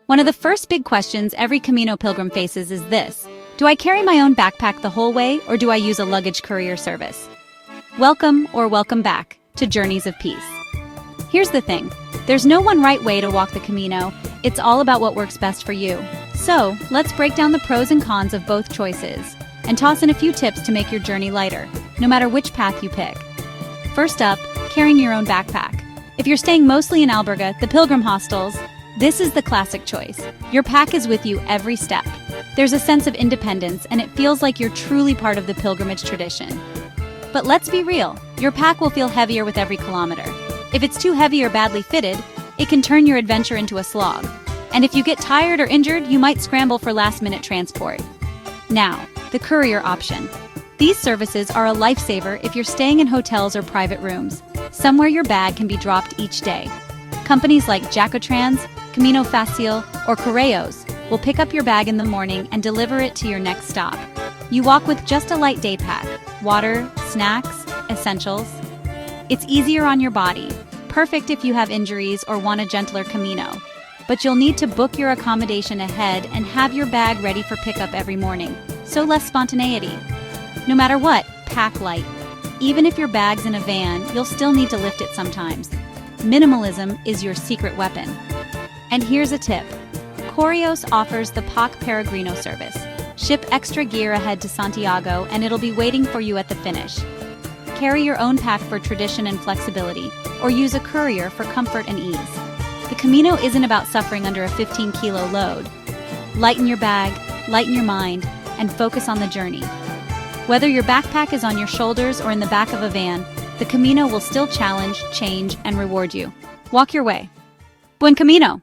One of the first big questions every Camino pilgrim faces is this: do I carry my own backpack the whole way, or do I use a luggage courier service? Welcome or welcome back to Journeys of Peace. Here's the thing, there's no one right way to walk the Camino, it's all about what works best for you. So, let's break down the pros and cons of both choices, and toss in a few tips to make your journey lighter, no matter which path you pick. First up, carrying your own backpack. If you're staying mostly in albergue, the pilgrim hostels, this is the classic choice. Your pack is with you every step. There's a sense of independence, and it feels like you're truly part of the pilgrimage tradition. But let's be real, your pack will feel heavier with every kilometer. If it's too heavy or badly fitted, it can turn your adventure into a slog. And if you get tired or injured, you might scramble for last-minute transport. Now, the courier option. These services are a lifesaver if you're staying in hotels or private rooms, somewhere your bag can be dropped each day. Companies like Jacotrans, Camino or Correos will pick up your bag in the morning and deliver it to your next stop. You walk with just a light day pack, water, snacks, essentials. It's easier on your body, perfect if you have injuries or want a gentler Camino. But you'll need to book your accommodation ahead and have your bag ready for pickup every morning, so less spontaneity. No matter what, pack light. Even if your bag's in a van, you'll still need to lift it sometimes. Minimalism is your secret weapon. And here's a tip. Correos offers the PAC Peregrino service. Ship extra gear ahead to Santiago and it'll be waiting for you at the finish. Carry your own pack for tradition and flexibility, or use a courier for comfort and ease. The Camino isn't about suffering under a 15-kilo load. Lighten your bag, lighten your mind, and focus on the journey. Whether your backpack is on your shoulders or in the back of a van, the Camino will still challenge, change, and reward you. Walk your way. Buen Camino!